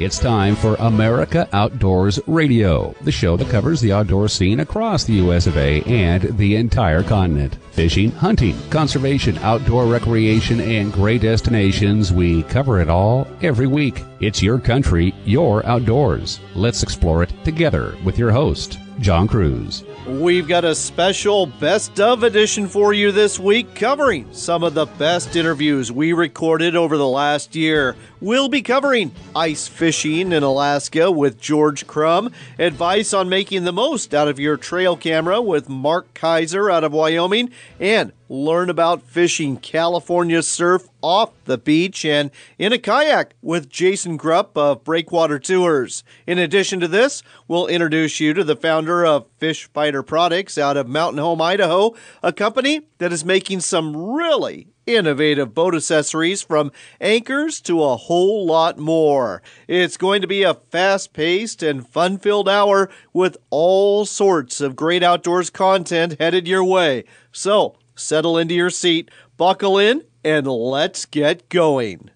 It's time for America Outdoors Radio, the show that covers the outdoor scene across the US of A and the entire continent. Fishing, hunting, conservation, outdoor recreation, and great destinations, we cover it all every week. It's your country, your outdoors. Let's explore it together with your host, John Cruz. We've got a special best of edition for you this week, covering some of the best interviews we recorded over the last year. We'll be covering ice fishing in Alaska with George Crum, advice on making the most out of your trail camera with Mark Kaiser out of Wyoming, and learn about fishing California surf off the beach and in a kayak with Jason Grupp of Breakwater Tours. In addition to this, we'll introduce you to the founder of Fish Fighter Products out of Mountain Home, Idaho, a company that is making some really innovative boat accessories from anchors to a whole lot more. It's going to be a fast-paced and fun-filled hour with all sorts of great outdoors content headed your way. So, settle into your seat, buckle in, and let's get going.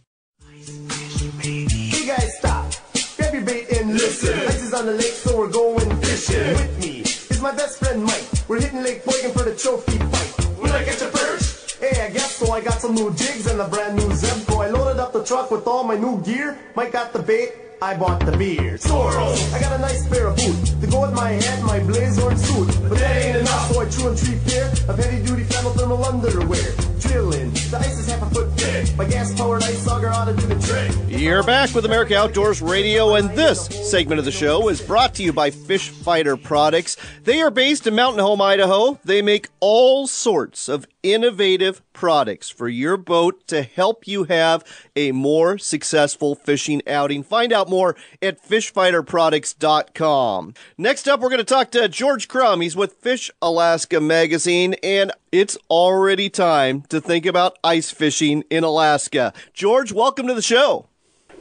Hey guys, stop. Grab your bait and listen. Ice is on the lake, so we're going fishing. With me is my best friend Mike. We're hitting Lake Boygan for the trophy fight. Will I catch a perch? Hey, I guess so. I got some new jigs and a brand new Zebco. I loaded up the truck with all my new gear. Mike got the bait, I bought the beer. Toro, I got a nice pair of boots to go with my hat, my blazer and suit. But that ain't enough, so I threw in 3 pair of heavy-duty flannel thermal underwear. Drilling, the ice is half a foot thick. My gas-powered ice auger ought to do the trick. You're back with America Outdoors Radio, and this segment of the show is brought to you by Fish Fighter Products. They are based in Mountain Home, Idaho. They make all sorts of innovative products for your boat to help you have a more successful fishing outing. Find out more at fishfighterproducts.com. Next up, we're going to talk to George Crum. He's with Fish Alaska Magazine, and it's already time to think about ice fishing in Alaska. George, welcome to the show.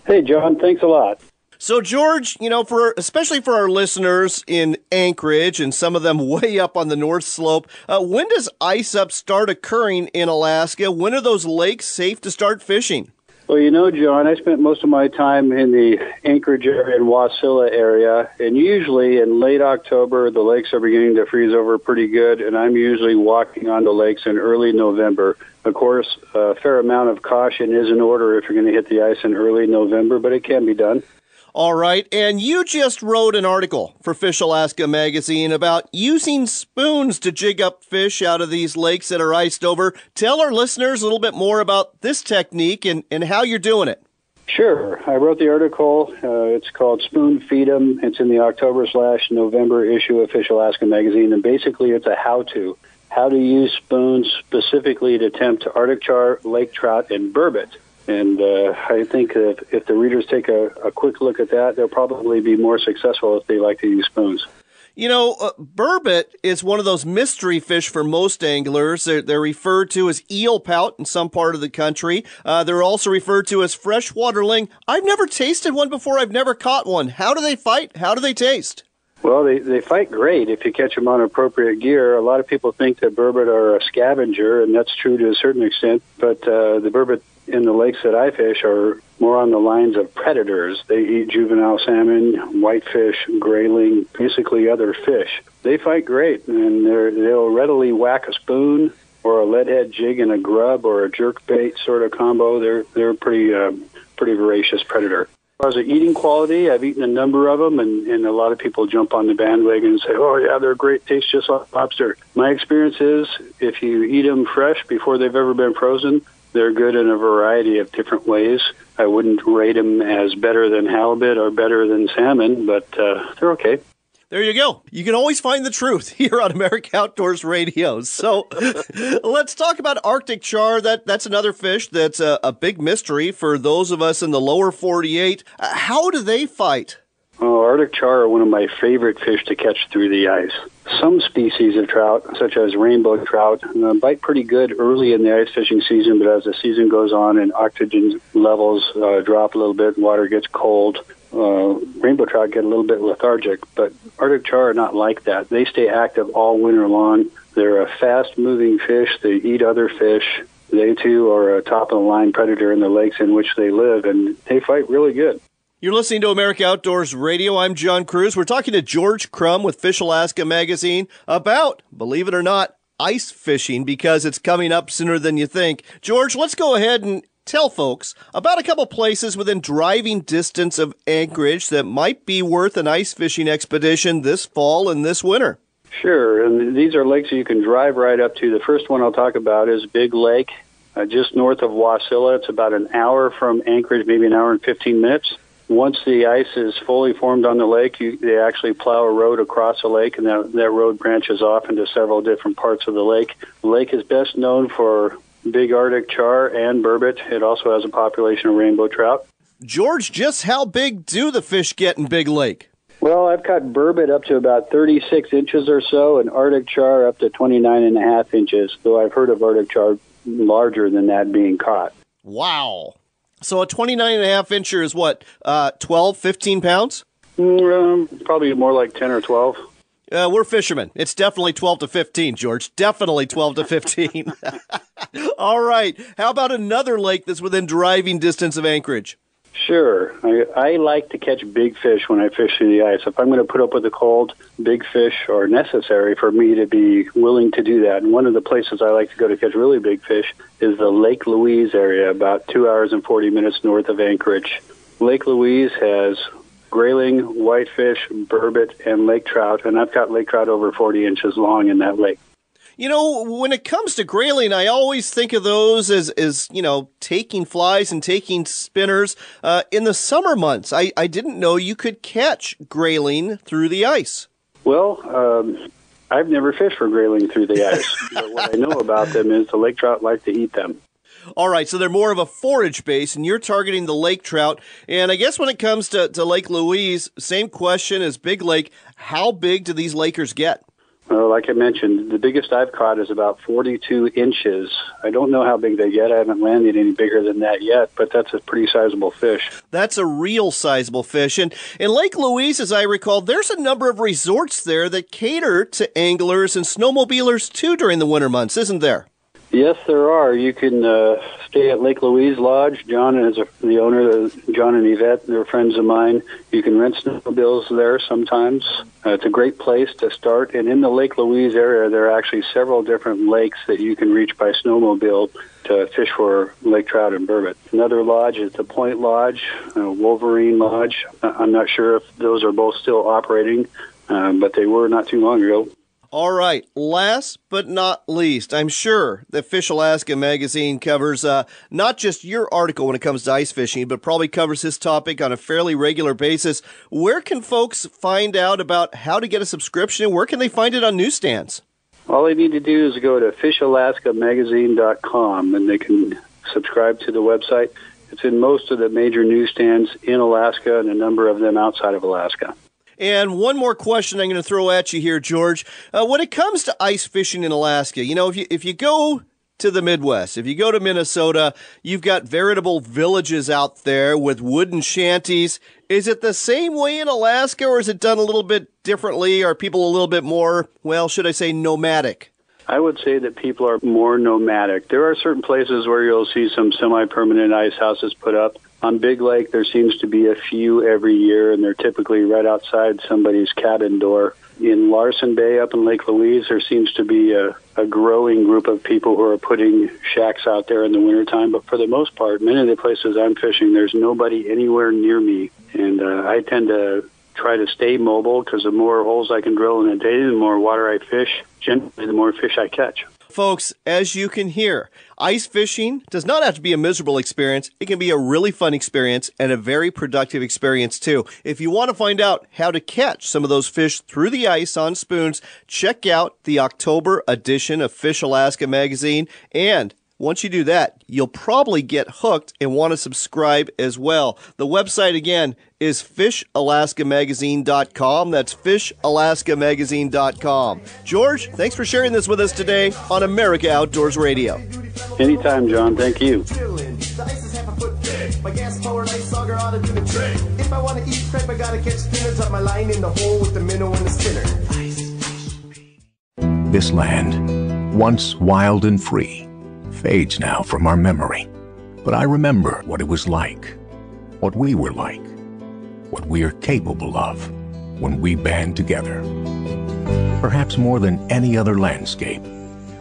Hey, John. Thanks a lot. So, George, especially for our listeners in Anchorage and some of them way up on the North Slope, when does ice up start occurring in Alaska? When are those lakes safe to start fishing? Well, John, I spent most of my time in the Anchorage area and Wasilla area, and usually in late October, the lakes are beginning to freeze over pretty good, and I'm usually walking on the lakes in early November. Of course, a fair amount of caution is in order if you're going to hit the ice in early November, but it can be done. All right, and you just wrote an article for Fish Alaska Magazine about using spoons to jig up fish out of these lakes that are iced over. Tell our listeners a little bit more about this technique and how you're doing it. Sure. I wrote the article. It's called Spoon Feed 'em. It's in the October/November issue of Fish Alaska Magazine, and basically it's a how-to use spoons specifically to tempt Arctic char, lake trout, and burbot. And I think if the readers take a quick look at that, they'll probably be more successful if they like to use spoons. Burbot is one of those mystery fish for most anglers. They're referred to as eel pout in some part of the country. They're also referred to as freshwater ling. I've never tasted one before. I've never caught one. How do they fight? How do they taste? Well, they fight great if you catch them on appropriate gear. A lot of people think that burbot are a scavenger, and that's true to a certain extent. But the burbot in the lakes that I fish are more on the lines of predators. They eat juvenile salmon, whitefish, grayling, basically other fish. They fight great, and they'll readily whack a spoon or a leadhead jig and a grub or a jerkbait sort of combo. They're pretty voracious predator. As far as the eating quality, I've eaten a number of them, and a lot of people jump on the bandwagon and say, oh, yeah, they're great, taste just like lobster. My experience is if you eat them fresh before they've ever been frozen, they're good in a variety of different ways. I wouldn't rate them as better than halibut or better than salmon, but they're okay. There you go. You can always find the truth here on America Outdoors Radio. So let's talk about Arctic char. That's another fish that's a big mystery for those of us in the lower 48. How do they fight? Oh, Arctic char are one of my favorite fish to catch through the ice. Some species of trout, such as rainbow trout, bite pretty good early in the ice fishing season, but as the season goes on and oxygen levels drop a little bit, water gets cold, rainbow trout get a little bit lethargic. But Arctic char are not like that. They stay active all winter long. They're a fast-moving fish. They eat other fish. They, too, are a top-of-the-line predator in the lakes in which they live, and they fight really good. You're listening to America Outdoors Radio. I'm John Cruz. We're talking to George Crum with Fish Alaska Magazine about, believe it or not, ice fishing, because it's coming up sooner than you think. George, let's go ahead and tell folks about a couple places within driving distance of Anchorage that might be worth an ice fishing expedition this fall and this winter. Sure, and these are lakes you can drive right up to. The first one I'll talk about is Big Lake, just north of Wasilla. It's about an hour from Anchorage, maybe an hour and 15 minutes. Once the ice is fully formed on the lake, they actually plow a road across the lake, and that road branches off into several different parts of the lake. The lake is best known for big Arctic char and burbot. It also has a population of rainbow trout. George, just how big do the fish get in Big Lake? Well, I've caught burbot up to about 36 inches or so, and Arctic char up to 29.5 inches, though I've heard of Arctic char larger than that being caught. Wow. So a 29.5 incher is what, 12, 15 pounds? Probably more like 10 or 12. We're fishermen. It's definitely 12 to 15, George. Definitely 12 to 15. All right. How about another lake that's within driving distance of Anchorage? Sure. I like to catch big fish when I fish through the ice. If I'm going to put up with the cold, big fish are necessary for me to be willing to do that. And one of the places I like to go to catch really big fish is the Lake Louise area, about 2 hours and 40 minutes north of Anchorage. Lake Louise has grayling, whitefish, burbot, and lake trout, and I've got lake trout over 40 inches long in that lake. You know, when it comes to grayling, I always think of those as taking flies and taking spinners in the summer months. I didn't know you could catch grayling through the ice. Well, I've never fished for grayling through the ice, but what I know about them is the lake trout like to eat them. All right, so they're more of a forage base, and you're targeting the lake trout. And I guess when it comes to Lake Louise, same question as Big Lake, how big do these lakers get? Well, like I mentioned, the biggest I've caught is about 42 inches. I don't know how big they get. I haven't landed any bigger than that yet, but that's a pretty sizable fish. That's a real sizable fish. And in Lake Louise, as I recall, there's a number of resorts there that cater to anglers and snowmobilers, too, during the winter months, isn't there? Yes, there are. You can stay at Lake Louise Lodge. John is the owner, John and Yvette. They're friends of mine. You can rent snowmobiles there sometimes. It's a great place to start. And in the Lake Louise area, there are actually several different lakes that you can reach by snowmobile to fish for lake trout and burbot. Another lodge is the Point Lodge, Wolverine Lodge. I'm not sure if those are both still operating, but they were not too long ago. All right, last but not least, I'm sure that Fish Alaska Magazine covers not just your article when it comes to ice fishing, but probably covers this topic on a fairly regular basis. Where can folks find out about how to get a subscription, and where can they find it on newsstands? All they need to do is go to fishalaskamagazine.com, and they can subscribe to the website. It's in most of the major newsstands in Alaska and a number of them outside of Alaska. And one more question I'm going to throw at you here, George. When it comes to ice fishing in Alaska, you know, if you go to the Midwest, if you go to Minnesota, you've got veritable villages out there with wooden shanties. Is it the same way in Alaska, or is it done a little bit differently? Are people a little bit more, well, should I say nomadic? I would say that people are more nomadic. There are certain places where you'll see some semi-permanent ice houses put up. On Big Lake, there seems to be a few every year, and they're typically right outside somebody's cabin door. In Larsen Bay up in Lake Louise, there seems to be a growing group of people who are putting shacks out there in the wintertime. But for the most part, many of the places I'm fishing, there's nobody anywhere near me. And I tend to try to stay mobile because the more holes I can drill in a day, the more water I fish, generally the more fish I catch. Folks, as you can hear, ice fishing does not have to be a miserable experience. It can be a really fun experience and a very productive experience, too. If you want to find out how to catch some of those fish through the ice on spoons, check out the October edition of Fish Alaska Magazine. And once you do that, you'll probably get hooked and want to subscribe as well. The website, again, is fishalaskamagazine.com. That's fishalaskamagazine.com. George, thanks for sharing this with us today on America Outdoors Radio. Anytime, John. Thank you. The ice is half a foot thick. My gas-powered ice auger ought to do the trick. If I want to eat crab, I gotta catch dinner. Drop my line in the hole with the minnow and the spinner. This land, once wild and free, fades now from our memory. But I remember what it was like, what we were like. what we are capable of when we band together. Perhaps more than any other landscape,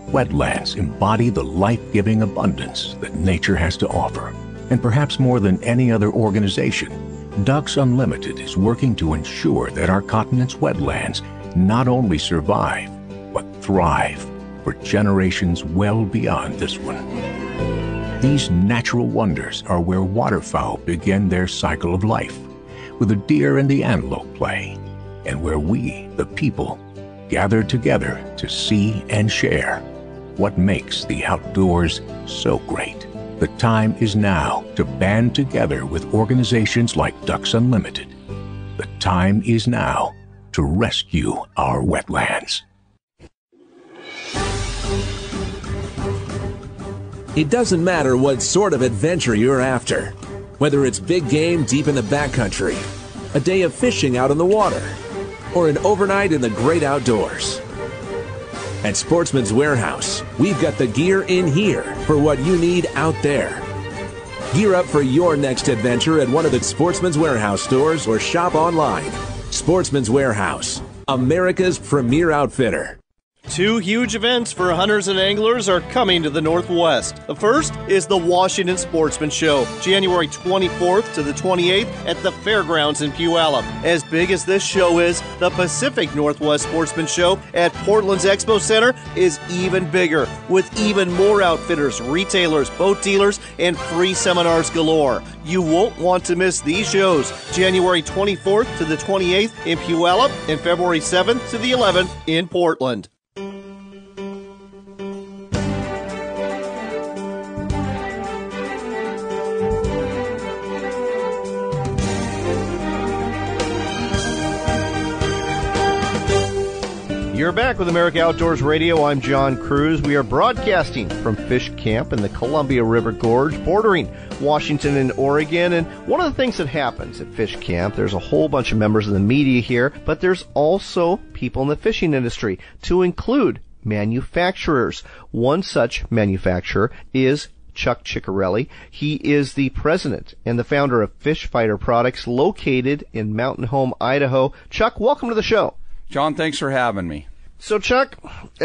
wetlands embody the life-giving abundance that nature has to offer. And perhaps more than any other organization, Ducks Unlimited is working to ensure that our continent's wetlands not only survive, but thrive for generations well beyond this one. These natural wonders are where waterfowl begin their cycle of life, where the deer and the antelope play, and where we, the people, gather together to see and share what makes the outdoors so great. The time is now to band together with organizations like Ducks Unlimited. The time is now to rescue our wetlands. It doesn't matter what sort of adventure you're after, whether it's big game deep in the backcountry, a day of fishing out on the water, or an overnight in the great outdoors. At Sportsman's Warehouse, we've got the gear in here for what you need out there. Gear up for your next adventure at one of the Sportsman's Warehouse stores or shop online. Sportsman's Warehouse, America's premier outfitter. Two huge events for hunters and anglers are coming to the Northwest. The first is the Washington Sportsman Show, January 24th to the 28th at the Fairgrounds in Puyallup. As big as this show is, the Pacific Northwest Sportsman Show at Portland's Expo Center is even bigger, with even more outfitters, retailers, boat dealers, and free seminars galore. You won't want to miss these shows, January 24th to the 28th in Puyallup and February 7th to the 11th in Portland. You're back with America Outdoors Radio. I'm John Cruz. We are broadcasting from Fish Camp in the Columbia River Gorge, bordering Washington and Oregon. And one of the things that happens at Fish Camp, there's a whole bunch of members of the media here, but there's also people in the fishing industry, to include manufacturers. One such manufacturer is Chuck Ciccarelli. He is the president and the founder of Fish Fighter Products, located in Mountain Home, Idaho. Chuck, welcome to the show. John, thanks for having me. So, Chuck,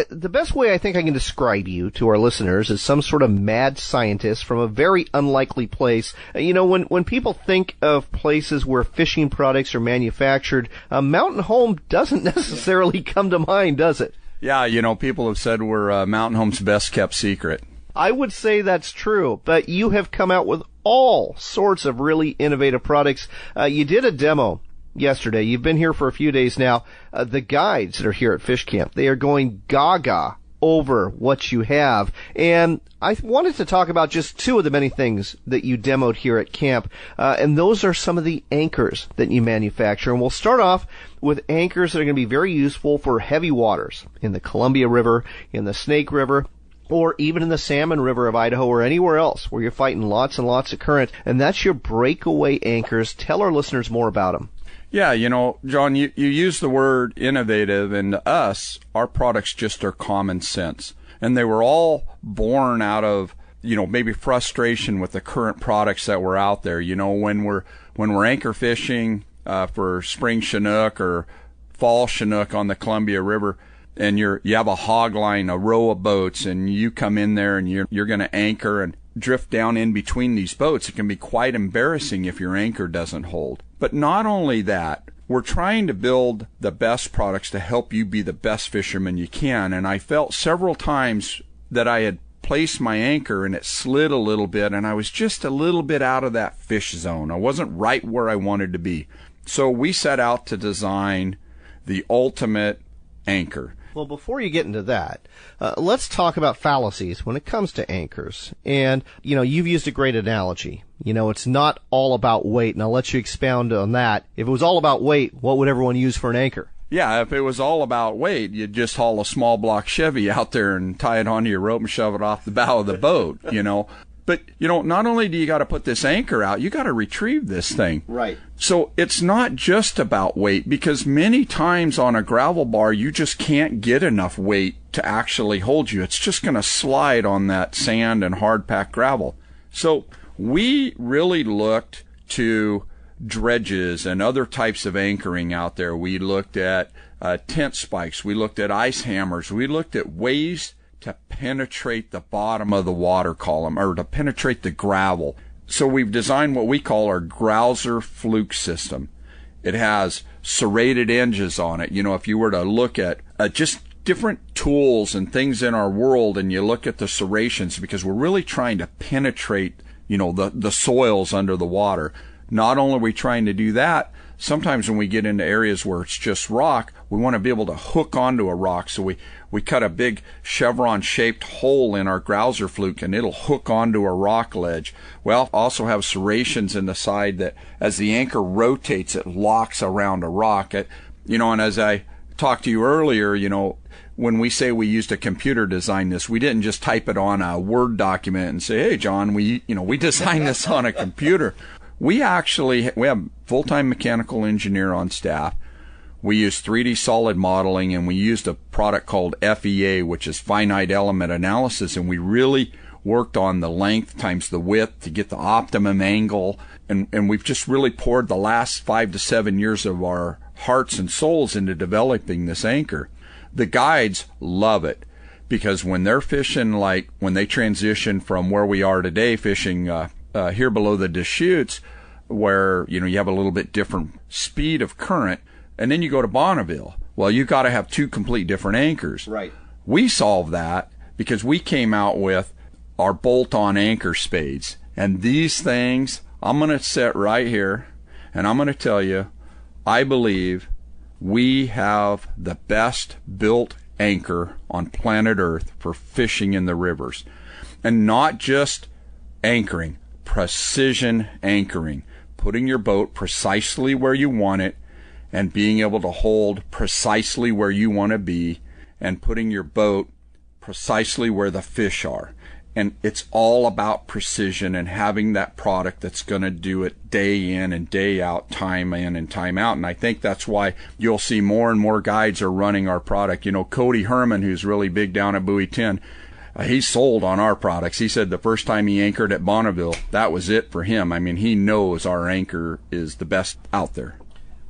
the best way I think I can describe you to our listeners is some sort of mad scientist from a very unlikely place. You know, when people think of places where fishing products are manufactured, Mountain Home doesn't necessarily come to mind, does it? Yeah, you know, people have said we're Mountain Home's best kept secret. I would say that's true, but you have come out with all sorts of really innovative products. You did a demo yesterday. You've been here for a few days now. The guides that are here at Fish Camp, they are going gaga over what you have. And I wanted to talk about just two of the many things that you demoed here at camp. And those are some of the anchors that you manufacture. And we'll start off with anchors that are going to be very useful for heavy waters in the Columbia River, in the Snake River, or even in the Salmon River of Idaho, or anywhere else where you're fighting lots and lots of current. And that's your breakaway anchors. Tell our listeners more about them. Yeah, you know, John, you use the word innovative, and to us, our products just are common sense. And they were all born out of, you know, maybe frustration with the current products that were out there. You know, when we're anchor fishing for spring Chinook or fall Chinook on the Columbia River, and you have a hog line, a row of boats, and you come in there and you're going to anchor and drift down in between these boats, it can be quite embarrassing if your anchor doesn't hold. But not only that, we're trying to build the best products to help you be the best fisherman you can. And I felt several times that I had placed my anchor and it slid a little bit, and I was just a little bit out of that fish zone. I wasn't right where I wanted to be. So we set out to design the ultimate anchor. Well, before you get into that, let's talk about fallacies when it comes to anchors. And, you know, you've used a great analogy. You know, it's not all about weight, and I'll let you expound on that. If it was all about weight, what would everyone use for an anchor? Yeah, if it was all about weight, you'd just haul a small block Chevy out there and tie it onto your rope and shove it off the bow of the boat, you know. But, you know, not only do you got to put this anchor out, you got to retrieve this thing. Right. So it's not just about weight, because many times on a gravel bar, you just can't get enough weight to actually hold you. It's just going to slide on that sand and hard-packed gravel. So we really looked to dredges and other types of anchoring out there. We looked at tent spikes. We looked at ice hammers. We looked at ways to penetrate the bottom of the water column, or to penetrate the gravel. So we've designed what we call our Grouser Fluke system. It has serrated edges on it. You know, if you were to look at just different tools and things in our world, and you look at the serrations, because we're really trying to penetrate, you know, the soils under the water. Not only are we trying to do that, sometimes when we get into areas where it's just rock, we want to be able to hook onto a rock. So we cut a big chevron-shaped hole in our Grouser Fluke, and it'll hook onto a rock ledge. We also have serrations in the side that, as the anchor rotates, it locks around a rock. You know, and as I talked to you earlier, you know, when we say we used a computer design this, we didn't just type it on a Word document and say, "Hey, John, we designed this on a computer." We have full-time mechanical engineer on staff. We use 3D solid modeling, and we used a product called FEA, which is finite element analysis, and we really worked on the length times the width to get the optimum angle, and we've just really poured the last 5 to 7 years of our hearts and souls into developing this anchor. The guides love it, because when they're fishing, like when they transition from where we are today, fishing here below the Deschutes, where, you know, you have a little bit different speed of current, and then you go to Bonneville. Well, you've got to have two complete different anchors. Right. We solved that because we came out with our bolt-on anchor spades. And these things, I'm going to sit right here, and I'm going to tell you, I believe we have the best built anchor on planet Earth for fishing in the rivers. And not just anchoring, precision anchoring, putting your boat precisely where you want it and being able to hold precisely where you want to be, and putting your boat precisely where the fish are. And it's all about precision and having that product that's going to do it day in and day out, time in and time out. And I think that's why you'll see more and more guides are running our product. You know, Cody Herman, who's really big down at Buoy 10, he's sold on our products. He said the first time he anchored at Bonneville, that was it for him. I mean, he knows our anchor is the best out there.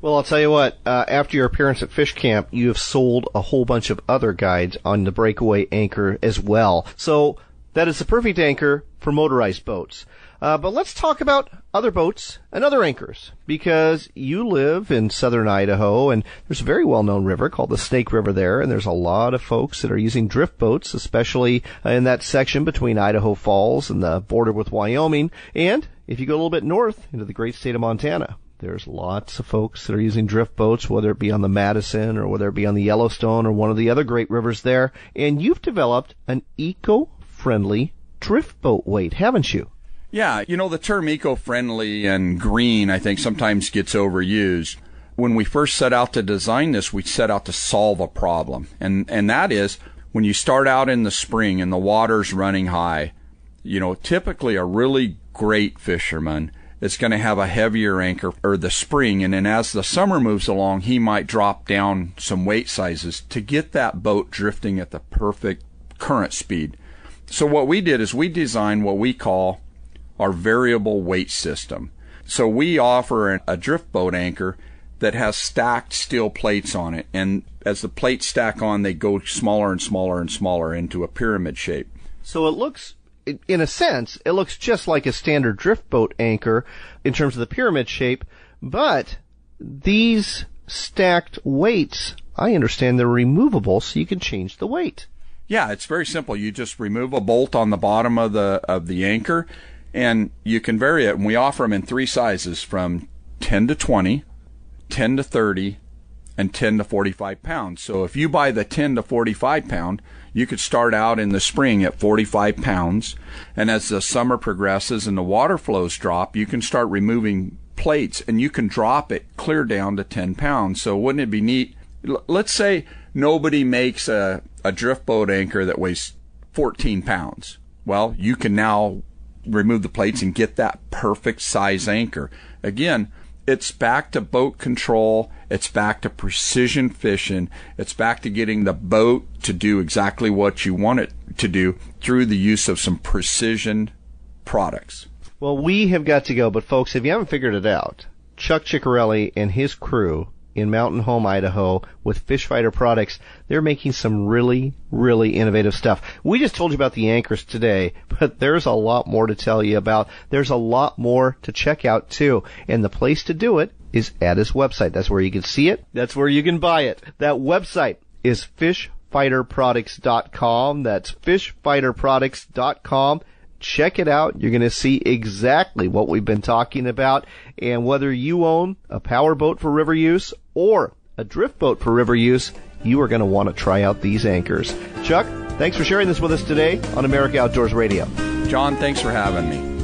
Well, I'll tell you what, after your appearance at Fish Camp, you have sold a whole bunch of other guides on the Breakaway anchor as well. So that is the perfect anchor for motorized boats. But let's talk about other boats and other anchors, because you live in southern Idaho, and there's a very well-known river called the Snake River there, and there's a lot of folks that are using drift boats, especially in that section between Idaho Falls and the border with Wyoming. And if you go a little bit north into the great state of Montana, there's lots of folks that are using drift boats, whether it be on the Madison or whether it be on the Yellowstone or one of the other great rivers there. And you've developed an eco-friendly drift boat weight, haven't you? Yeah, you know, the term eco-friendly and green, I think, sometimes gets overused. When we first set out to design this, we set out to solve a problem. And that is, when you start out in the spring and the water's running high, you know, typically a really great fisherman is going to have a heavier anchor or the spring, and then as the summer moves along, he might drop down some weight sizes to get that boat drifting at the perfect current speed. So what we did is we designed what we call our variable weight system. So we offer a drift boat anchor that has stacked steel plates on it, and as the plates stack on, they go smaller and smaller and smaller into a pyramid shape. So it looks, in a sense, it looks just like a standard drift boat anchor in terms of the pyramid shape, but these stacked weights, I understand they're removable, so you can change the weight. Yeah, it's very simple. You just remove a bolt on the bottom of the anchor, and you can vary it. And we offer them in three sizes, from 10 to 20, 10 to 30, and 10 to 45 pounds. So if you buy the 10 to 45 pound, you could start out in the spring at 45 pounds, and as the summer progresses and the water flows drop, you can start removing plates, and you can drop it clear down to 10 pounds. So wouldn't it be neat? Let's say nobody makes a drift boat anchor that weighs 14 pounds. Well, you can now remove the plates and get that perfect size anchor. Again, it's back to boat control. It's back to precision fishing. It's back to getting the boat to do exactly what you want it to do through the use of some precision products. Well, we have got to go, but folks, if you haven't figured it out, Chuck Ciccarelli and his crew in Mountain Home, Idaho, with Fish Fighter products, they're making some really, really innovative stuff. We just told you about the anchors today, but there's a lot more to tell you about. There's a lot more to check out, too. And the place to do it is at his website. That's where you can see it. That's where you can buy it. That website is fishfighterproducts.com. That's fishfighterproducts.com. Check it out. You're going to see exactly what we've been talking about. And whether you own a power boat for river use or a drift boat for river use, you are going to want to try out these anchors. Chuck, thanks for sharing this with us today on America Outdoors Radio. John, thanks for having me.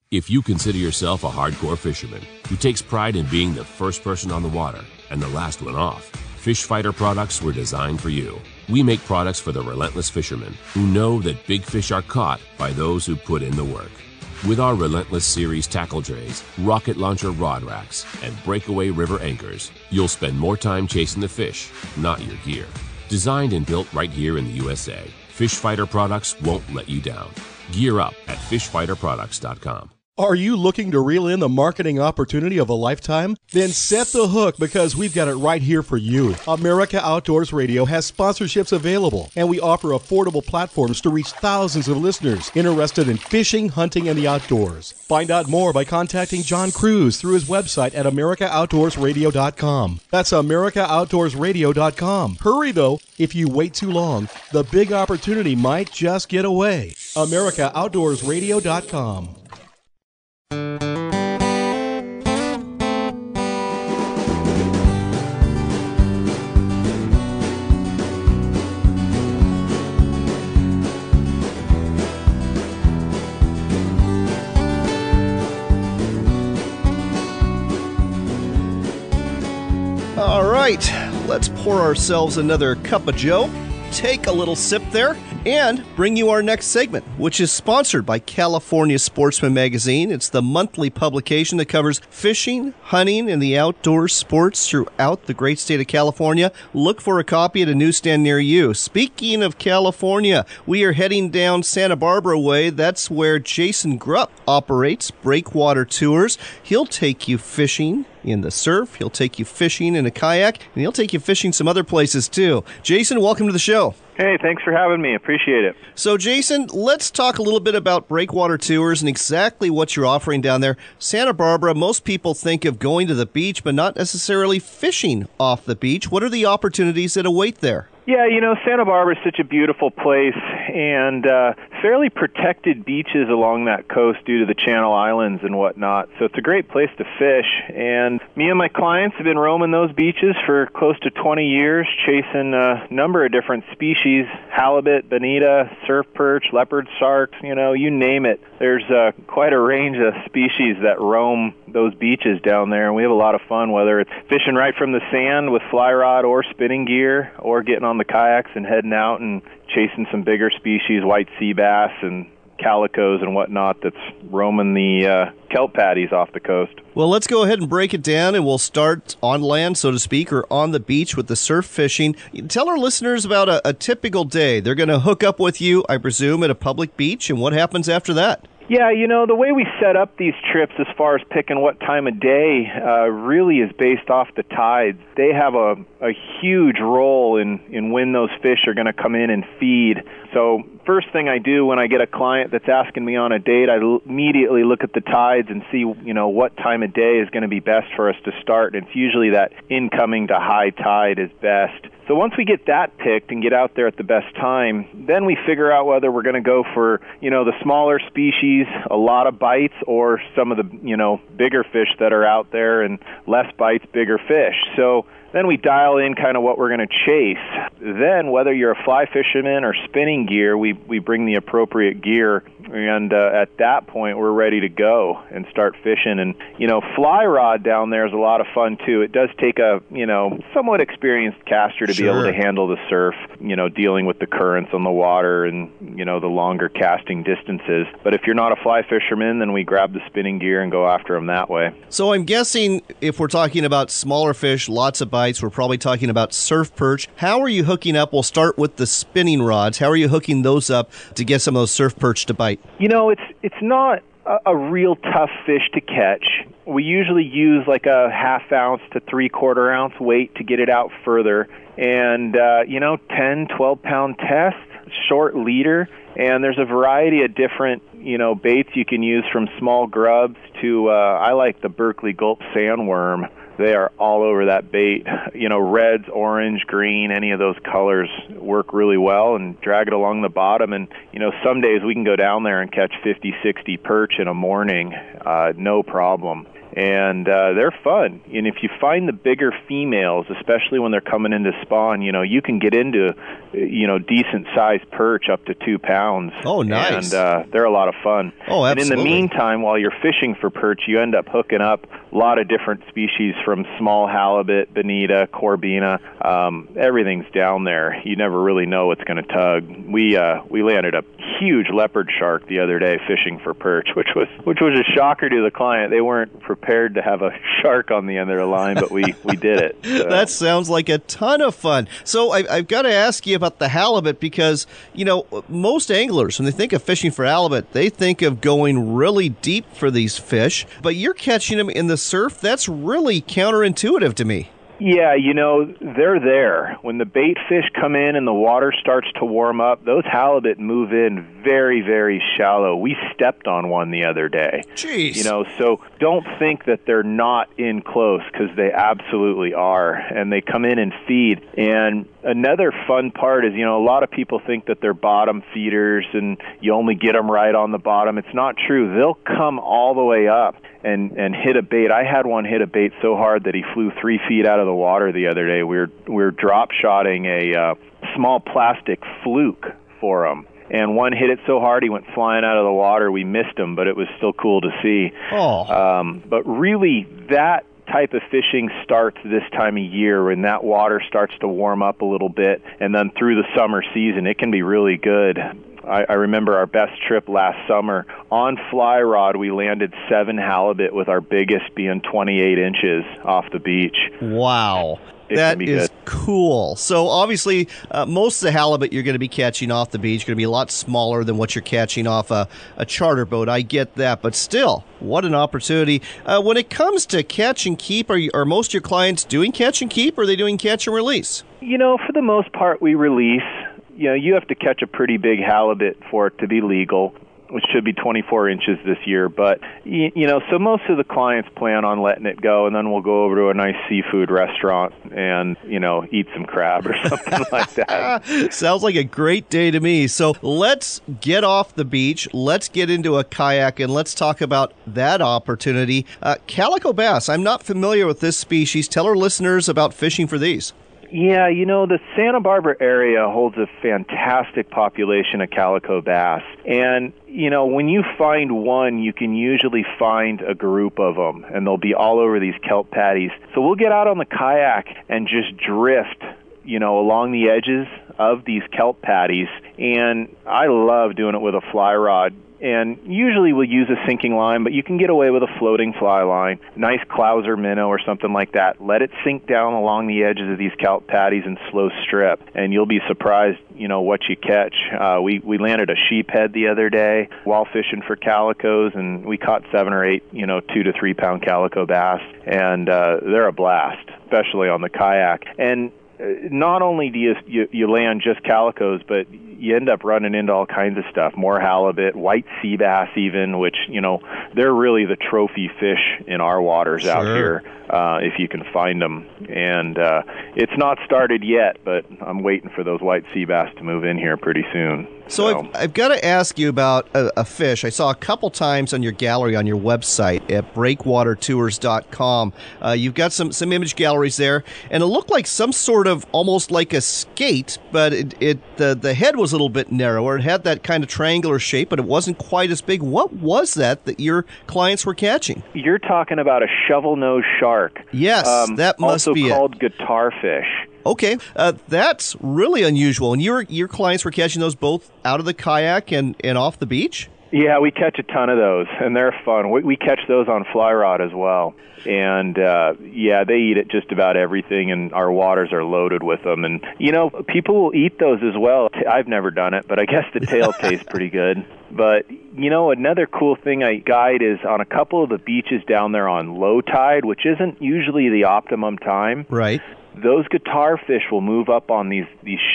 If you consider yourself a hardcore fisherman who takes pride in being the first person on the water and the last one off, Fish Fighter products were designed for you. We make products for the relentless fishermen who know that big fish are caught by those who put in the work. With our Relentless Series tackle trays, rocket launcher rod racks, and breakaway river anchors, you'll spend more time chasing the fish, not your gear. Designed and built right here in the USA, Fish Fighter products won't let you down. Gear up at fishfighterproducts.com. Are you looking to reel in the marketing opportunity of a lifetime? Then set the hook, because we've got it right here for you. America Outdoors Radio has sponsorships available, and we offer affordable platforms to reach thousands of listeners interested in fishing, hunting, and the outdoors. Find out more by contacting John Cruz through his website at AmericaOutdoorsRadio.com. That's AmericaOutdoorsRadio.com. Hurry, though. If you wait too long, the big opportunity might just get away. AmericaOutdoorsRadio.com. All right, let's pour ourselves another cup of joe, take a little sip there, and bring you our next segment, which is sponsored by California Sportsman Magazine. It's the monthly publication that covers fishing, hunting, and the outdoor sports throughout the great state of California. Look for a copy at a newsstand near you. Speaking of California, we are heading down Santa Barbara way. That's where Jason Grupp operates Breakwater Tours. He'll take you fishing in the surf, he'll take you fishing in a kayak, and he'll take you fishing some other places too. Jason, welcome to the show. Hey, thanks for having me. Appreciate it. So, Jason, let's talk a little bit about Breakwater Tours and exactly what you're offering down there. Santa Barbara, most people think of going to the beach, but not necessarily fishing off the beach. What are the opportunities that await there? Yeah, you know, Santa Barbara is such a beautiful place, and fairly protected beaches along that coast due to the Channel Islands and whatnot. So it's a great place to fish. And me and my clients have been roaming those beaches for close to 20 years, chasing a number of different species: halibut, bonita, surf perch, leopard sharks, you know, you name it. There's quite a range of species that roam those beaches down there, and we have a lot of fun, whether it's fishing right from the sand with fly rod or spinning gear, or getting on the kayaks and heading out and chasing some bigger species, white sea bass and calicos and whatnot, that's roaming the kelp patties off the coast. Well, let's go ahead and break it down, and we'll start on land, so to speak, or on the beach with the surf fishing. Tell our listeners about a typical day. They're going to hook up with you, I presume, at a public beach, and what happens after that? Yeah, you know, the way we set up these trips as far as picking what time of day really is based off the tides. They have a huge role in when those fish are going to come in and feed. So first thing I do when I get a client that's asking me on a date, I immediately look at the tides and see, you know, what time of day is going to be best for us to start. And it's usually that incoming to high tide is best. So once we get that picked and get out there at the best time, then we figure out whether we're going to go for, you know, the smaller species, a lot of bites, or some of the, you know, bigger fish that are out there, and less bites, bigger fish. So then we dial in kind of what we're going to chase. Then, whether you're a fly fisherman or spinning gear, we bring the appropriate gear. And at that point, we're ready to go and start fishing. And, fly rod down there is a lot of fun, too. It does take a, somewhat experienced caster to be able to handle the surf, dealing with the currents on the water and, the longer casting distances. But if you're not a fly fisherman, then we grab the spinning gear and go after them that way. So I'm guessing if we're talking about smaller fish, lots of bites, we're probably talking about surf perch. How are you hooking up? We'll start with the spinning rods. How are you hooking those up to get some of those surf perch to bite? It's not a real tough fish to catch. We usually use like a 1/2 ounce to 3/4 ounce weight to get it out further. And, 10, 12-pound test, short leader. And there's a variety of different, baits you can use, from small grubs to, I like the Berkeley Gulp sandworm. They are all over that bait. Reds, orange, green, any of those colors work really well, and drag it along the bottom. And, some days we can go down there and catch 50, 60 perch in a morning, no problem. And they're fun. And if you find the bigger females, especially when they're coming into spawn, you can get into, decent-sized perch up to 2 pounds. Oh, nice. And they're a lot of fun. Oh, absolutely. And in the meantime, while you're fishing for perch, you end up hooking up a lot of different species, from small halibut, bonita, corbina. Everything's down there. You never really know what's going to tug. We landed a huge leopard shark the other day fishing for perch, which was a shocker to the client. They weren't prepared to have a shark on the end of the line, but we did it. So. That sounds like a ton of fun. So I've got to ask you about the halibut, because, most anglers, when they think of fishing for halibut, they think of going really deep for these fish, but you're catching them in the surf. That's really counterintuitive to me. Yeah, they're there. When the bait fish come in and the water starts to warm up, those halibut move in very, very shallow. We stepped on one the other day. Jeez. So don't think that they're not in close, because they absolutely are. And they come in and feed. And another fun part is, a lot of people think that they're bottom feeders and you only get them right on the bottom. It's not true. They'll come all the way up and hit a bait. I had one hit a bait so hard that he flew 3 feet out of the water the other day. We were drop shotting a small plastic fluke for him, and one hit it so hard he went flying out of the water. We missed him, but it was still cool to see. But really, that type of fishing starts this time of year, when that water starts to warm up a little bit, and then through the summer season, it can be really good. I remember our best trip last summer. On fly rod, we landed 7 halibut, with our biggest being 28 inches off the beach. Wow. That is cool. So obviously, most of the halibut you're going to be catching off the beach going to be a lot smaller than what you're catching off a charter boat. I get that, but still, what an opportunity. When it comes to catch and keep, are most of your clients doing catch and keep, or are they doing catch and release? For the most part, we release. You have to catch a pretty big halibut for it to be legal, which should be 24 inches this year. But, so most of the clients plan on letting it go, and then we'll go over to a nice seafood restaurant and, eat some crab or something like that. Sounds like a great day to me. So let's get off the beach. Let's get into a kayak, and let's talk about that opportunity. Calico bass. I'm not familiar with this species. Tell our listeners about fishing for these. Yeah, the Santa Barbara area holds a fantastic population of calico bass. And, when you find one, you can usually find a group of them, and they'll be all over these kelp patties. So we'll get out on the kayak and just drift, along the edges of these kelp patties. And I love doing it with a fly rod. And usually we'll use a sinking line, but you can get away with a floating fly line, nice Clouser minnow or something like that. Let it sink down along the edges of these kelp patties and slow strip, and you'll be surprised, what you catch. We landed a sheephead the other day while fishing for calicos, and we caught 7 or 8, 2 to 3 pound calico bass, and they're a blast, especially on the kayak. And not only do you land just calicos, but you end up running into all kinds of stuff, more halibut, white sea bass even, which, they're really the trophy fish in our waters out here, if you can find them. And it's not started yet, but I'm waiting for those white sea bass to move in here pretty soon. So I've got to ask you about a fish I saw a couple times on your gallery on your website at breakwatertours.com. You've got some image galleries there, and it looked like some sort of almost like a skate, but the head was a little bit narrower. It had that kind of triangular shape, but it wasn't quite as big. What was that your clients were catching? You're talking about a shovel-nosed shark. Yes, that must be it. Also called guitar fish. Okay, that's really unusual. And your clients were catching those both out of the kayak and off the beach? Yeah, we catch a ton of those, and they're fun. We catch those on fly rod as well. And, they eat at just about everything, and our waters are loaded with them. And, people will eat those as well. I've never done it, but I guess the tail tastes pretty good. But, another cool thing I guide is on a couple of the beaches down there on low tide, which isn't usually the optimum time. Right. Those guitar fish will move up on these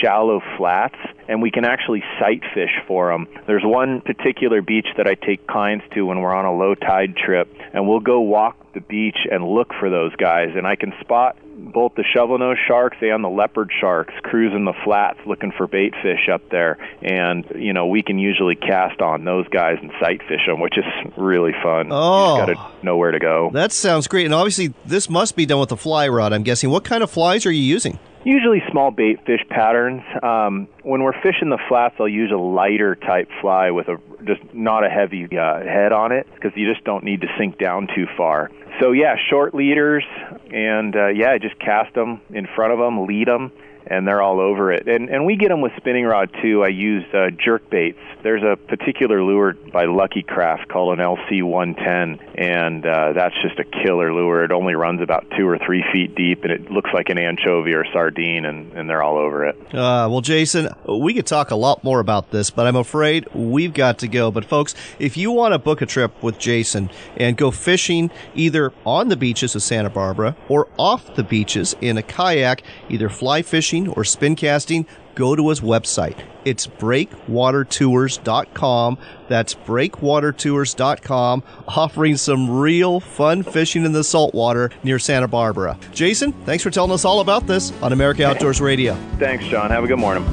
shallow flats, and we can actually sight fish for them. There's one particular beach that I take clients to when we're on a low tide trip, and we'll go walk the beach and look for those guys, and I can spot both the shovel-nosed sharks and the leopard sharks cruising the flats looking for bait fish up there. And, we can usually cast on those guys and sight fish them, which is really fun. Oh. You just got to know where to go. That sounds great. And obviously, this must be done with a fly rod, I'm guessing. What kind of flies are you using? Usually small bait fish patterns. When we're fishing the flats, I'll use a lighter type fly with just not a heavy head on it, because you just don't need to sink down too far. So short leaders, and just cast them in front of them, lead them, and they're all over it. And we get them with spinning rod too. I use jerk baits. There's a particular lure by Lucky Craft called an LC-110, and that's just a killer lure. It only runs about 2 or 3 feet deep, and it looks like an anchovy or sardine, and they're all over it. Well, Jason, we could talk a lot more about this, but I'm afraid we've got to go. But folks, if you want to book a trip with Jason and go fishing either on the beaches of Santa Barbara or off the beaches in a kayak, either fly fishing or spin casting, go to his website. It's breakwatertours.com. That's breakwatertours.com, offering some real fun fishing in the saltwater near Santa Barbara. Jason, thanks for telling us all about this on America Outdoors Radio. Thanks, John. Have a good morning.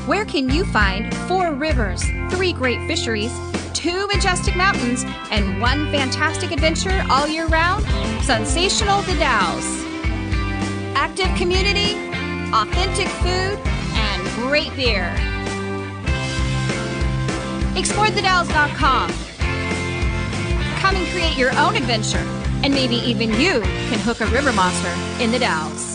Where can you find 4 rivers, 3 great fisheries, 2 majestic mountains, and 1 fantastic adventure all year round? Sensational The Dalles. Active community, authentic food, and great beer. ExploreTheDalles.com. Come and create your own adventure, and maybe even you can hook a river monster in the Dalles.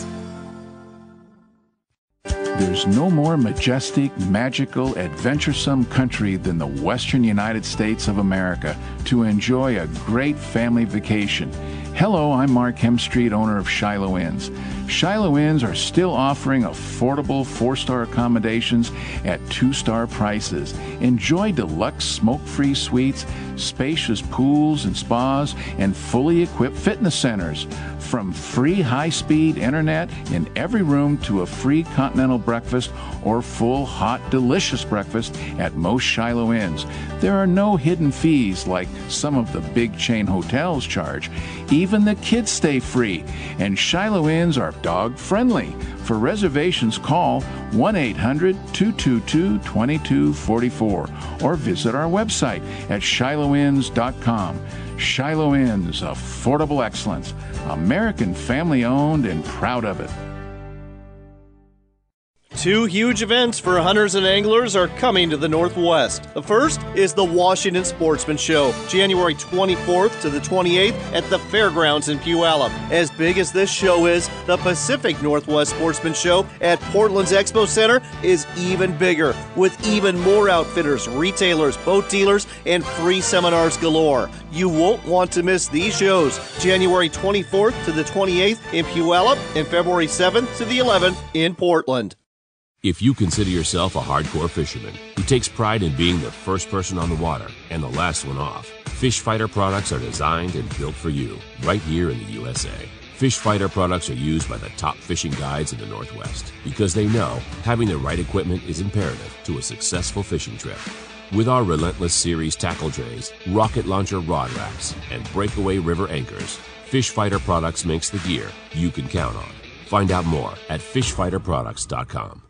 There's no more majestic, magical, adventuresome country than the western United States of America to enjoy a great family vacation. Hello, I'm Mark Hemstreet, owner of Shiloh Inns. Shiloh Inns are still offering affordable 4-star accommodations at 2-star prices. Enjoy deluxe smoke-free suites, spacious pools and spas, and fully equipped fitness centers. From free high-speed internet in every room to a free continental breakfast or full, hot, delicious breakfast at most Shiloh Inns. There are no hidden fees like some of the big chain hotels charge. Even the kids stay free, and Shiloh Inns are dog-friendly. For reservations, call 1-800-222-2244 or visit our website at shilohinns.com. Shiloh Inns, affordable excellence. American family-owned and proud of it. 2 huge events for hunters and anglers are coming to the Northwest. The first is the Washington Sportsman Show, January 24th to the 28th at the Fairgrounds in Puyallup. As big as this show is, the Pacific Northwest Sportsman Show at Portland's Expo Center is even bigger, with even more outfitters, retailers, boat dealers, and free seminars galore. You won't want to miss these shows, January 24th to the 28th in Puyallup and February 7th to the 11th in Portland. If you consider yourself a hardcore fisherman who takes pride in being the first person on the water and the last one off, Fish Fighter products are designed and built for you right here in the USA. Fish Fighter products are used by the top fishing guides in the Northwest because they know having the right equipment is imperative to a successful fishing trip. With our Relentless Series tackle trays, rocket launcher rod racks, and breakaway river anchors, Fish Fighter Products makes the gear you can count on. Find out more at fishfighterproducts.com.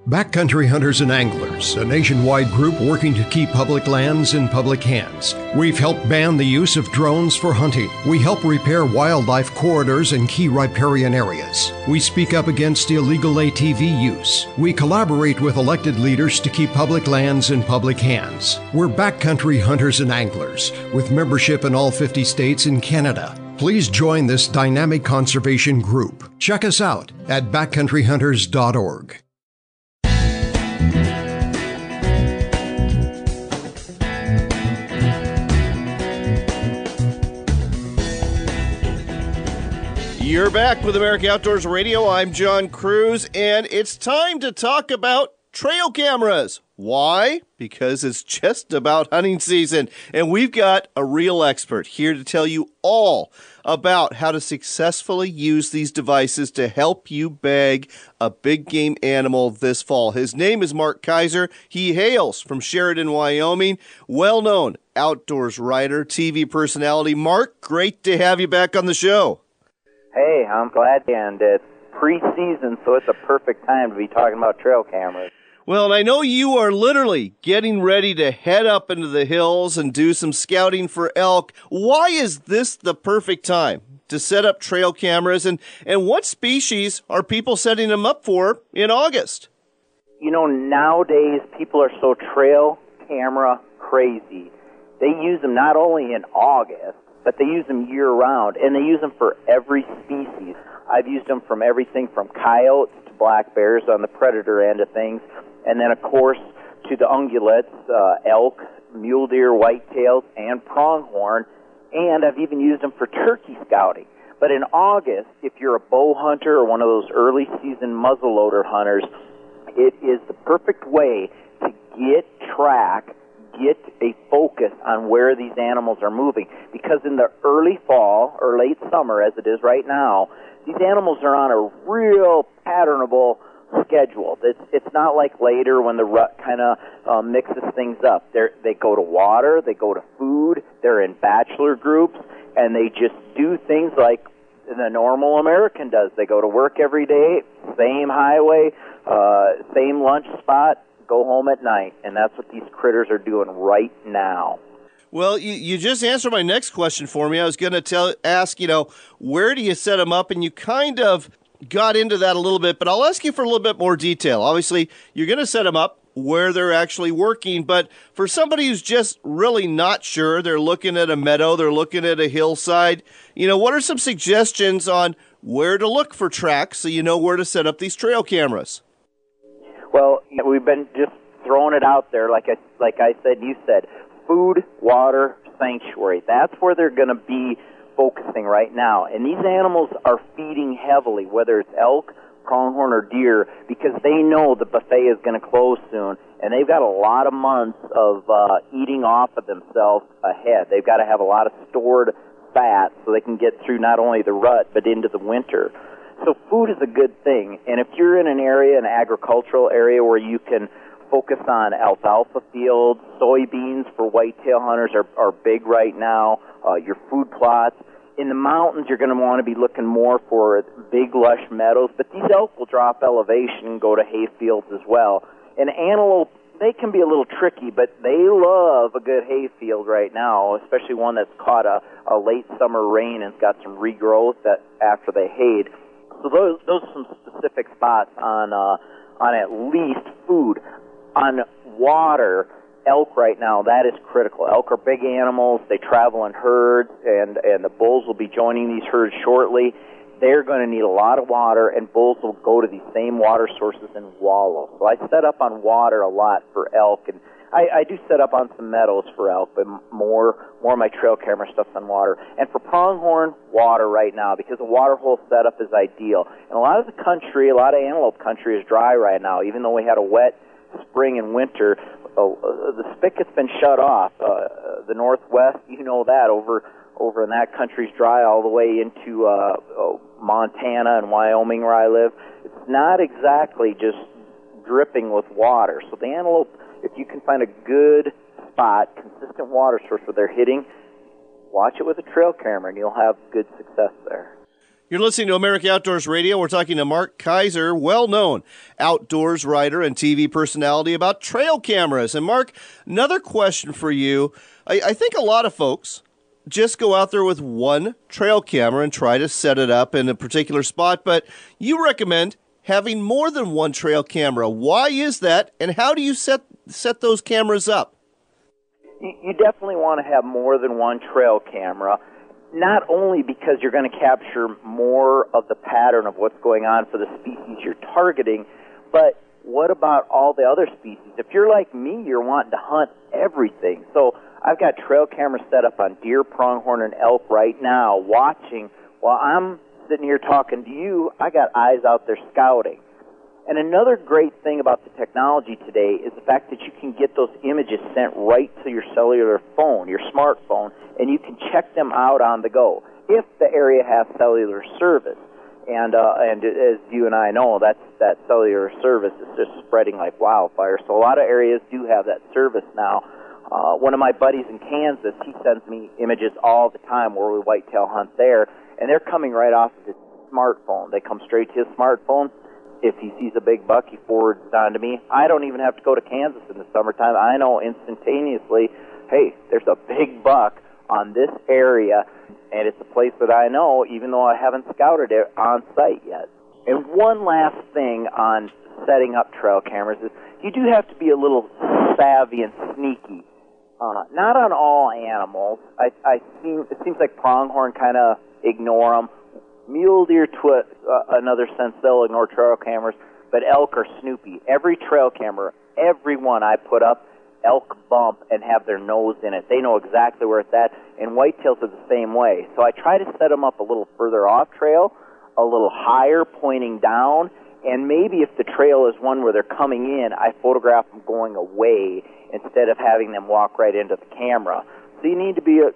Backcountry Hunters and Anglers, a nationwide group working to keep public lands in public hands. We've helped ban the use of drones for hunting. We help repair wildlife corridors in key riparian areas. We speak up against illegal ATV use. We collaborate with elected leaders to keep public lands in public hands. We're Backcountry Hunters and Anglers, with membership in all 50 states and Canada. Please join this dynamic conservation group. Check us out at backcountryhunters.org. You're back with America Outdoors Radio. I'm John Cruz, and it's time to talk about trail cameras. Why? Because it's just about hunting season, and we've got a real expert here to tell you all about how to successfully use these devices to help you bag a big game animal this fall. His name is Mark Kaiser. He hails from Sheridan, Wyoming. Well-known outdoors writer, TV personality. Mark, great to have you back on the show. Hey, I'm glad, and it's preseason, so it's a perfect time to be talking about trail cameras. Well, and I know you are literally getting ready to head up into the hills and do some scouting for elk. Why is this the perfect time to set up trail cameras, and what species are people setting them up for in August? You know, nowadays people are so trail camera crazy. They use them not only in August, but they use them year-round, and they use them for every species. I've used them from everything from coyotes to black bears on the predator end of things, and then, of course, to the ungulates, elk, mule deer, whitetails, and pronghorn, and I've even used them for turkey scouting. But in August, if you're a bow hunter or one of those early-season muzzleloader hunters, it is the perfect way to get a focus on where these animals are moving. Because in the early fall or late summer, as it is right now, these animals are on a real patternable schedule. It's not like later when the rut kind of mixes things up. They go to water, they go to food, they're in bachelor groups, and they just do things like the normal American does. They go to work every day, same highway, same lunch spot, go home at night, and that's what these critters are doing right now. Well, you just answered my next question for me. I was going to ask, where do you set them up? And you kind of got into that a little bit, but I'll ask you for a little bit more detail. Obviously, you're going to set them up where they're actually working, but for somebody who's just really not sure, they're looking at a meadow, they're looking at a hillside, what are some suggestions on where to look for tracks so you know where to set up these trail cameras? Well, we've been just throwing it out there, like I said, you said, food, water, sanctuary. That's where they're going to be focusing right now. And these animals are feeding heavily, whether it's elk, pronghorn, or deer, because they know the buffet is going to close soon, and they've got a lot of months of eating off of themselves ahead. They've got to have a lot of stored fat so they can get through not only the rut, but into the winter. So food is a good thing, and if you're in an agricultural area where you can focus on alfalfa fields, soybeans for whitetail hunters are big right now, your food plots. In the mountains, you're going to want to be looking more for big, lush meadows, but these elk will drop elevation and go to hay fields as well. And antelope, they can be a little tricky, but they love a good hay field right now, especially one that's caught a late summer rain and got some regrowth after they hayed. So those are some specific spots on at least food. On water, elk right now, that is critical. Elk are big animals. They travel in herds, and the bulls will be joining these herds shortly. They're going to need a lot of water, and bulls will go to these same water sources and wallow. So I set up on water a lot for elk, and I do set up on some meadows for elk, but more of my trail camera stuff's on water. And for pronghorn, water right now, because the water hole setup is ideal. And a lot of the country, a lot of antelope country is dry right now, even though we had a wet spring and winter. The spigot's been shut off. The Northwest, you know that, over in that country's dry all the way into Montana and Wyoming where I live. It's not exactly just dripping with water. So the antelope, if you can find a good spot, consistent water source where they're hitting, watch it with a trail camera, and you'll have good success there. You're listening to America Outdoors Radio. We're talking to Mark Kaiser, well-known outdoors writer and TV personality, about trail cameras. And Mark, another question for you. I think a lot of folks just go out there with one trail camera and try to set it up in a particular spot, but you recommend having more than one trail camera. Why is that, and how do you set those cameras up? You definitely want to have more than one trail camera, not only because you're going to capture more of the pattern of what's going on for the species you're targeting, but what about all the other species? If you're like me, you're wanting to hunt everything. So I've got trail cameras set up on deer, pronghorn, and elk right now, watching. While I'm sitting here talking to you, I got eyes out there scouting. And another great thing about the technology today is the fact that you can get those images sent right to your cellular phone, your smartphone, and you can check them out on the go if the area has cellular service. And as you and I know, that cellular service is just spreading like wildfire. So a lot of areas do have that service now. One of my buddies in Kansas, he sends me images all the time where we whitetail hunt there, and they're coming right off of his smartphone. They come straight to his smartphone. If he sees a big buck, he forwards it on to me. I don't even have to go to Kansas in the summertime. I know instantaneously, hey, there's a big buck on this area, and it's a place that I know, even though I haven't scouted it on site yet. And one last thing on setting up trail cameras is you do have to be a little savvy and sneaky. Not on all animals. It seems like pronghorn kind of ignore them. Mule deer, to another sense, they'll ignore trail cameras, but elk are snoopy. Every trail camera, every one I put up, elk bump and have their nose in it. They know exactly where it's at, and whitetails are the same way. So I try to set them up a little further off trail, a little higher pointing down, and maybe if the trail is one where they're coming in, I photograph them going away instead of having them walk right into the camera. So you need to be a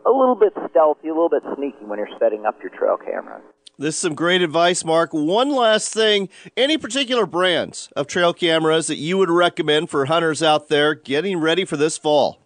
little bit stealthy, a little bit sneaky when you're setting up your trail cameras. This is some great advice, Mark. One last thing, any particular brands of trail cameras that you would recommend for hunters out there getting ready for this fall?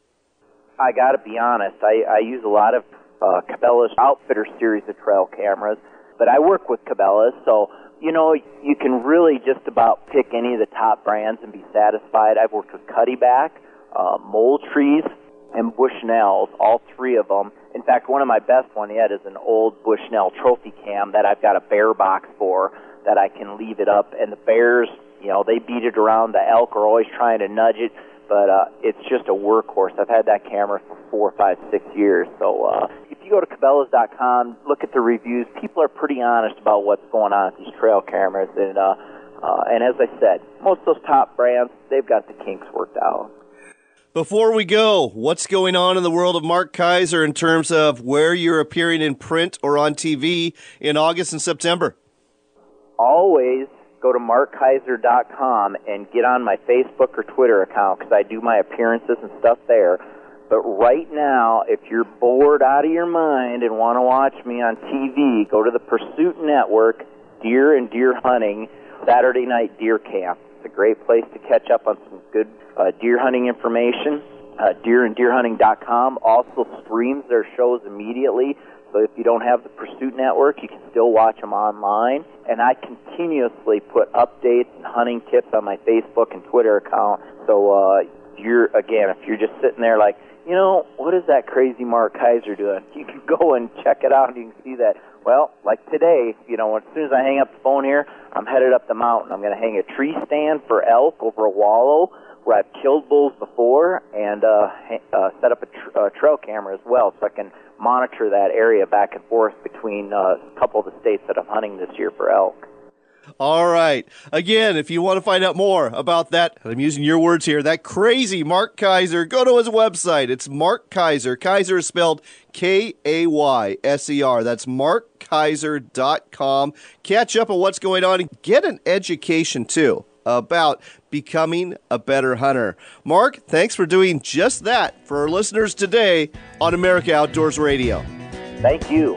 I got to be honest, I use a lot of Cabela's Outfitter series of trail cameras, but I work with Cabela's, so you can really just about pick any of the top brands and be satisfied. I've worked with Cuddyback, Moultries, and Bushnell's, all three of them. In fact, one of my best one yet is an old Bushnell trophy cam that I've got a bear box for that I can leave it up. And the bears, they beat it around. The elk are always trying to nudge it, but it's just a workhorse. I've had that camera for 4, 5, 6 years. So if you go to Cabela's.com, look at the reviews, people are pretty honest about what's going on with these trail cameras. And as I said, most of those top brands, they've got the kinks worked out. Before we go, what's going on in the world of Mark Kaiser in terms of where you're appearing in print or on TV in August and September? Always go to markkaiser.com and get on my Facebook or Twitter account because I do my appearances and stuff there. But right now, if you're bored out of your mind and want to watch me on TV, go to the Pursuit Network, Deer and Deer Hunting, Saturday Night Deer Camp. It's a great place to catch up on some good deer hunting information. Deeranddeerhunting.com also streams their shows immediately. So if you don't have the Pursuit Network, you can still watch them online. And I continuously put updates and hunting tips on my Facebook and Twitter account. So if you're just sitting there like, what is that crazy Mark Kaiser doing? You can go and check it out and you can see that. Well, like today, as soon as I hang up the phone here, I'm headed up the mountain. I'm going to hang a tree stand for elk over a wallow where I've killed bulls before and set up a trail camera as well so I can monitor that area back and forth between a couple of the states that I'm hunting this year for elk. All right. Again, if you want to find out more about that, I'm using your words here, that crazy Mark Kaiser, go to his website. It's Mark Kaiser. Kaiser is spelled Kayser. That's markkaiser.com. Catch up on what's going on and get an education, too, about becoming a better hunter. Mark, thanks for doing just that for our listeners today on America Outdoors Radio. Thank you.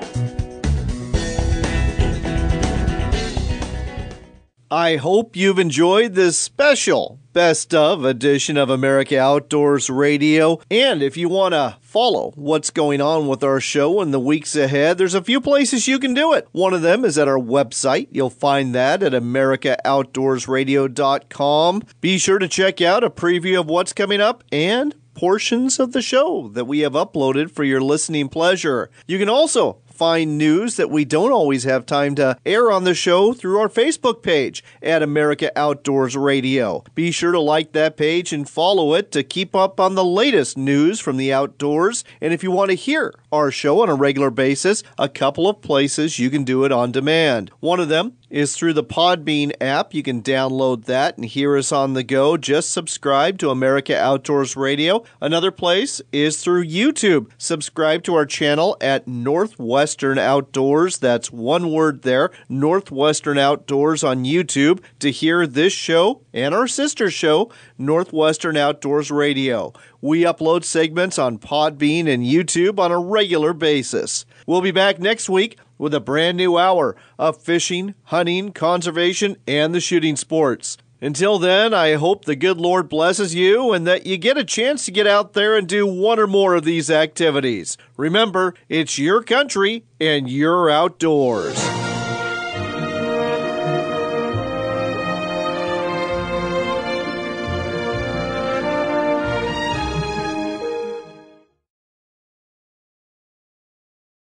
I hope you've enjoyed this special Best Of edition of America Outdoors Radio. And if you want to follow what's going on with our show in the weeks ahead, there's a few places you can do it. One of them is at our website. You'll find that at AmericaOutdoorsRadio.com. Be sure to check out a preview of what's coming up and portions of the show that we have uploaded for your listening pleasure. You can also find news that we don't always have time to air on the show through our Facebook page at America Outdoors Radio. Be sure to like that page and follow it to keep up on the latest news from the outdoors. And if you want to hear our show on a regular basis, a couple of places you can do it on demand. One of them is through the Podbean app. You can download that and hear us on the go. Just subscribe to America Outdoors Radio. Another place is through YouTube. Subscribe to our channel at Northwestern Outdoors. That's one word there, Northwestern Outdoors on YouTube, to hear this show and our sister show, Northwestern Outdoors Radio. We upload segments on Podbean and YouTube on a regular basis. We'll be back next week with a brand new hour of fishing, hunting, conservation, and the shooting sports. Until then, I hope the good Lord blesses you and that you get a chance to get out there and do one or more of these activities. Remember, it's your country and your outdoors.